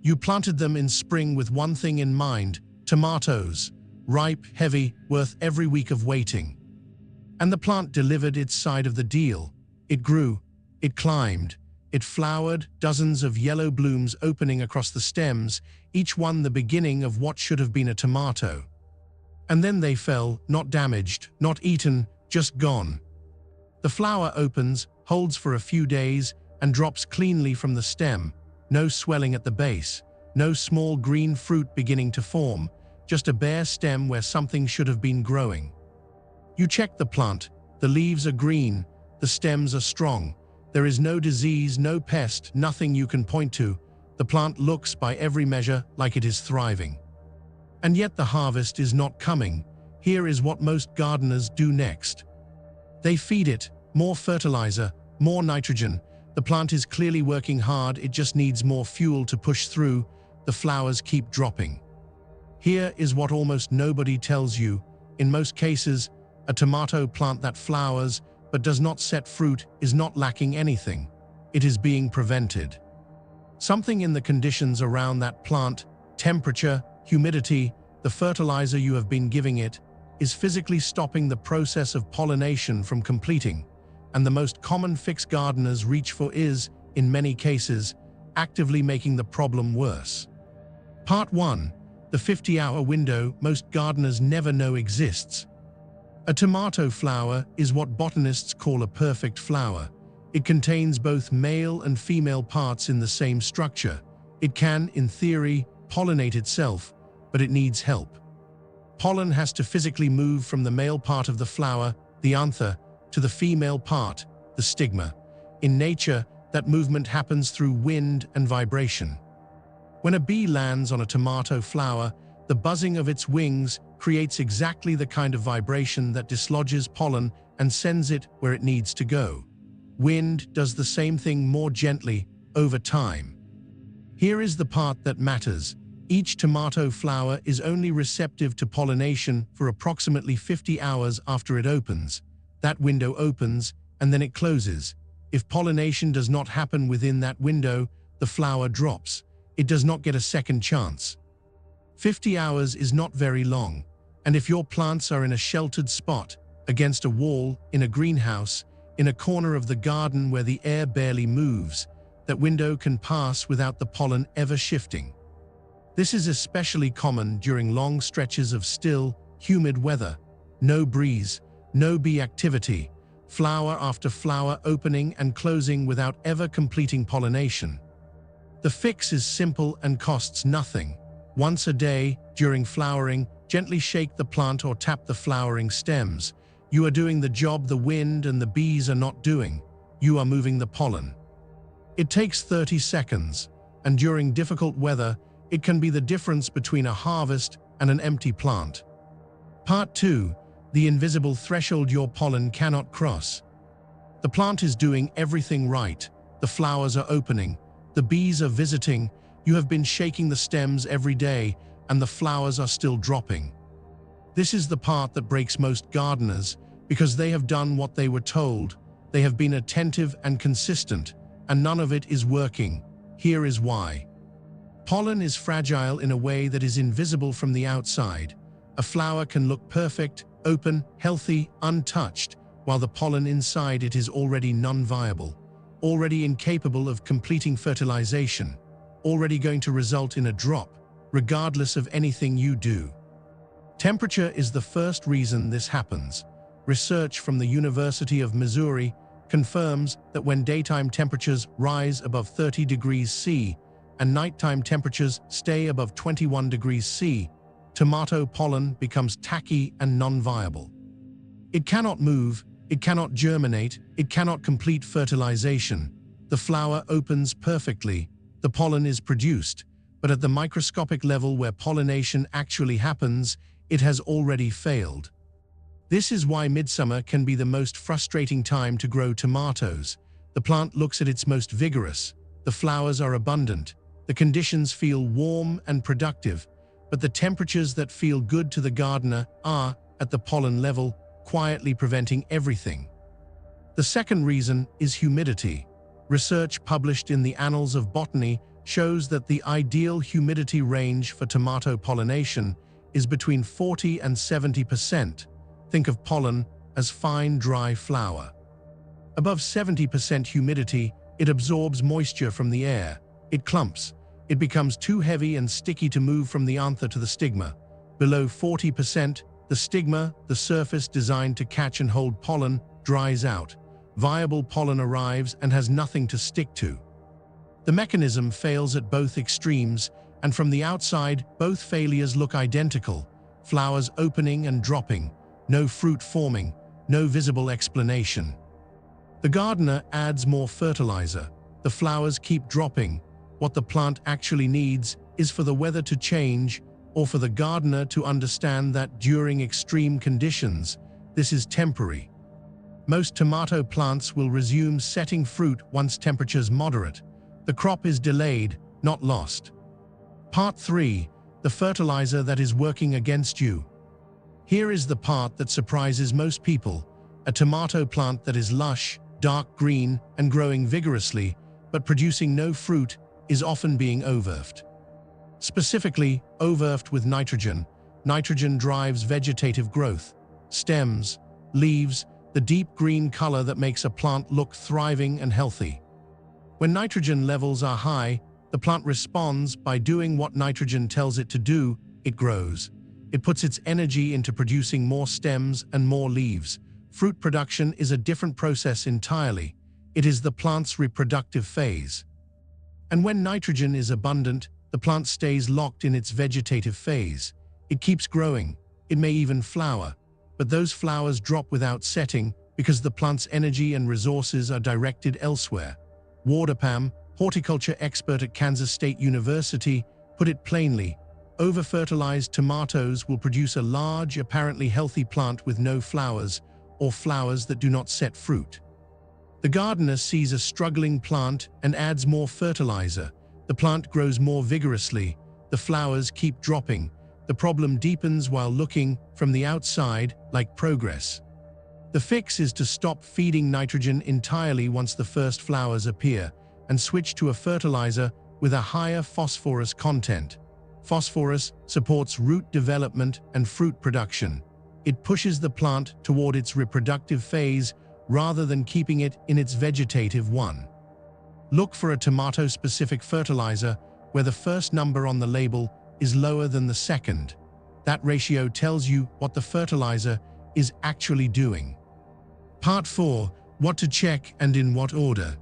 You planted them in spring with one thing in mind: tomatoes, ripe, heavy, worth every week of waiting. And the plant delivered its side of the deal. It grew, it climbed, it flowered, dozens of yellow blooms opening across the stems, each one the beginning of what should have been a tomato. And then they fell, not damaged, not eaten, just gone. The flower opens, holds for a few days, and drops cleanly from the stem. No swelling at the base, no small green fruit beginning to form, just a bare stem where something should have been growing. You check the plant, the leaves are green, the stems are strong. There is no disease, no pest, nothing you can point to. The plant looks, by every measure, like it is thriving. And yet the harvest is not coming. Here is what most gardeners do next. They feed it more fertilizer, more nitrogen. The plant is clearly working hard, it just needs more fuel to push through. The flowers keep dropping. Here is what almost nobody tells you. In most cases, a tomato plant that flowers but does not set fruit is not lacking anything. It is being prevented. Something in the conditions around that plant, temperature, humidity, the fertilizer you have been giving it, is physically stopping the process of pollination from completing. And the most common fix gardeners reach for is, in many cases, actively making the problem worse. Part 1. The 50-hour window most gardeners never know exists. A tomato flower is what botanists call a perfect flower. It contains both male and female parts in the same structure. It can, in theory, pollinate itself, but it needs help. Pollen has to physically move from the male part of the flower, the anther, to the female part, the stigma. In nature, that movement happens through wind and vibration. When a bee lands on a tomato flower, the buzzing of its wings creates exactly the kind of vibration that dislodges pollen and sends it where it needs to go. Wind does the same thing more gently, over time. Here is the part that matters. Each tomato flower is only receptive to pollination for approximately 50 hours after it opens. That window opens, and then it closes. If pollination does not happen within that window, the flower drops. It does not get a second chance. 50 hours is not very long, and if your plants are in a sheltered spot, against a wall, in a greenhouse, in a corner of the garden where the air barely moves, that window can pass without the pollen ever shifting. This is especially common during long stretches of still, humid weather. No breeze, no bee activity, flower after flower opening and closing without ever completing pollination. The fix is simple and costs nothing. Once a day, during flowering, gently shake the plant or tap the flowering stems. You are doing the job the wind and the bees are not doing. You are moving the pollen. It takes 30 seconds, and during difficult weather, it can be the difference between a harvest and an empty plant. Part 2. The invisible threshold your pollen cannot cross. The plant is doing everything right. The flowers are opening. The bees are visiting. You have been shaking the stems every day, and the flowers are still dropping. This is the part that breaks most gardeners, because they have done what they were told. They have been attentive and consistent, and none of it is working. Here is why. Pollen is fragile in a way that is invisible from the outside. A flower can look perfect, open, healthy, untouched, while the pollen inside it is already non-viable, already incapable of completing fertilization, already going to result in a drop, regardless of anything you do. Temperature is the first reason this happens. Research from the University of Missouri confirms that when daytime temperatures rise above 30 degrees C and nighttime temperatures stay above 21 degrees C, tomato pollen becomes tacky and non-viable. It cannot move, it cannot germinate, it cannot complete fertilization. The flower opens perfectly, the pollen is produced, but at the microscopic level where pollination actually happens, it has already failed. This is why midsummer can be the most frustrating time to grow tomatoes. The plant looks at its most vigorous, the flowers are abundant, the conditions feel warm and productive, but the temperatures that feel good to the gardener are, at the pollen level, quietly preventing everything. The second reason is humidity. Research published in the Annals of Botany shows that the ideal humidity range for tomato pollination is between 40 and 70%. Think of pollen as fine, dry flour. Above 70% humidity, it absorbs moisture from the air. It clumps. It becomes too heavy and sticky to move from the anther to the stigma. Below 40%, the stigma, the surface designed to catch and hold pollen, dries out. Viable pollen arrives and has nothing to stick to. The mechanism fails at both extremes, and from the outside, both failures look identical. Flowers opening and dropping, no fruit forming, no visible explanation. The gardener adds more fertilizer. The flowers keep dropping. What the plant actually needs is for the weather to change, or for the gardener to understand that during extreme conditions, this is temporary. Most tomato plants will resume setting fruit once temperatures moderate. The crop is delayed, not lost. Part 3. The fertilizer that is working against you. Here is the part that surprises most people. A tomato plant that is lush, dark green, and growing vigorously, but producing no fruit, is often being overwhelmed. Specifically, overwhelmed with nitrogen. Nitrogen drives vegetative growth. Stems, leaves, the deep green color that makes a plant look thriving and healthy. When nitrogen levels are high, the plant responds by doing what nitrogen tells it to do. It grows. It puts its energy into producing more stems and more leaves. Fruit production is a different process entirely. It is the plant's reproductive phase. And when nitrogen is abundant, the plant stays locked in its vegetative phase. It keeps growing. It may even flower. But those flowers drop without setting because the plant's energy and resources are directed elsewhere. Upham, horticulture expert at Kansas State University, put it plainly: over-fertilized tomatoes will produce a large, apparently healthy plant with no flowers, or flowers that do not set fruit. The gardener sees a struggling plant and adds more fertilizer. The plant grows more vigorously. The flowers keep dropping. The problem deepens while looking, from the outside, like progress. The fix is to stop feeding nitrogen entirely once the first flowers appear, and switch to a fertilizer with a higher phosphorus content. Phosphorus supports root development and fruit production. It pushes the plant toward its reproductive phase rather than keeping it in its vegetative one. Look for a tomato-specific fertilizer where the first number on the label is lower than the second. That ratio tells you what the fertilizer is actually doing. Part 4. What to check and in what order.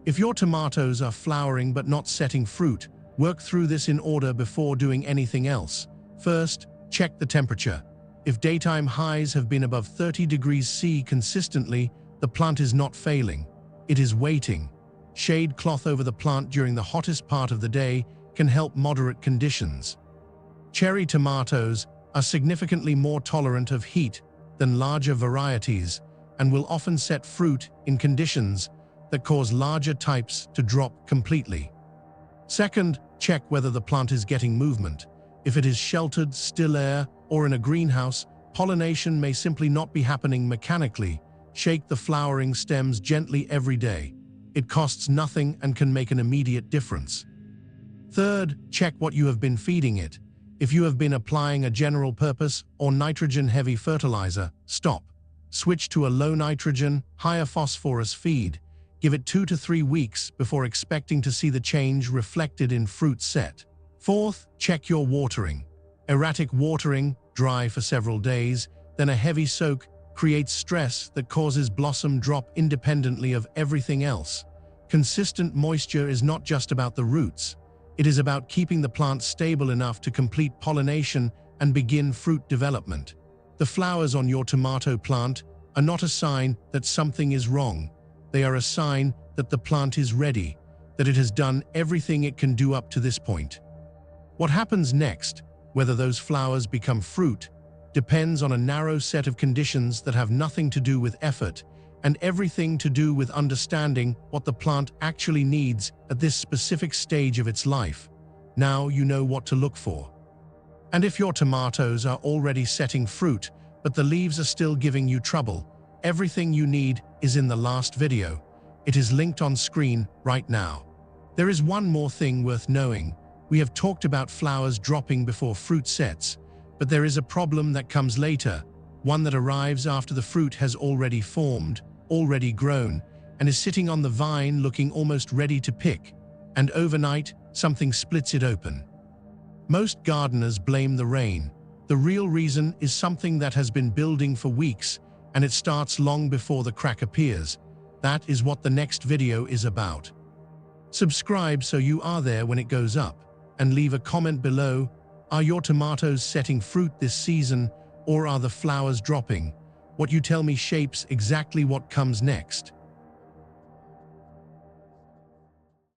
If your tomatoes are flowering but not setting fruit, work through this in order before doing anything else. First, check the temperature. If daytime highs have been above 30 degrees C consistently, the plant is not failing. It is waiting. Shade cloth over the plant during the hottest part of the day can help moderate conditions. Cherry tomatoes are significantly more tolerant of heat than larger varieties and will often set fruit in conditions that cause larger types to drop completely. Second, check whether the plant is getting movement. If it is sheltered, still air, or in a greenhouse, pollination may simply not be happening mechanically. Shake the flowering stems gently every day. It costs nothing and can make an immediate difference. Third, check what you have been feeding it. If you have been applying a general purpose or nitrogen-heavy fertilizer, stop. Switch to a low nitrogen, higher phosphorus feed. Give it 2 to 3 weeks before expecting to see the change reflected in fruit set. Fourth, check your watering. Erratic watering, dry for several days, then a heavy soak, creates stress that causes blossom drop independently of everything else. Consistent moisture is not just about the roots. It is about keeping the plant stable enough to complete pollination and begin fruit development. The flowers on your tomato plant are not a sign that something is wrong. They are a sign that the plant is ready, that it has done everything it can do up to this point. What happens next, whether those flowers become fruit, depends on a narrow set of conditions that have nothing to do with effort and everything to do with understanding what the plant actually needs at this specific stage of its life. Now you know what to look for. And if your tomatoes are already setting fruit, but the leaves are still giving you trouble, everything you need is in the last video. It is linked on screen right now. There is one more thing worth knowing. We have talked about flowers dropping before fruit sets, but there is a problem that comes later, one that arrives after the fruit has already formed, already grown, and is sitting on the vine looking almost ready to pick, and overnight, something splits it open. Most gardeners blame the rain. The real reason is something that has been building for weeks, and it starts long before the crack appears. That is what the next video is about. Subscribe so you are there when it goes up, and leave a comment below. Are your tomatoes setting fruit this season, or are the flowers dropping? What you tell me shapes exactly what comes next.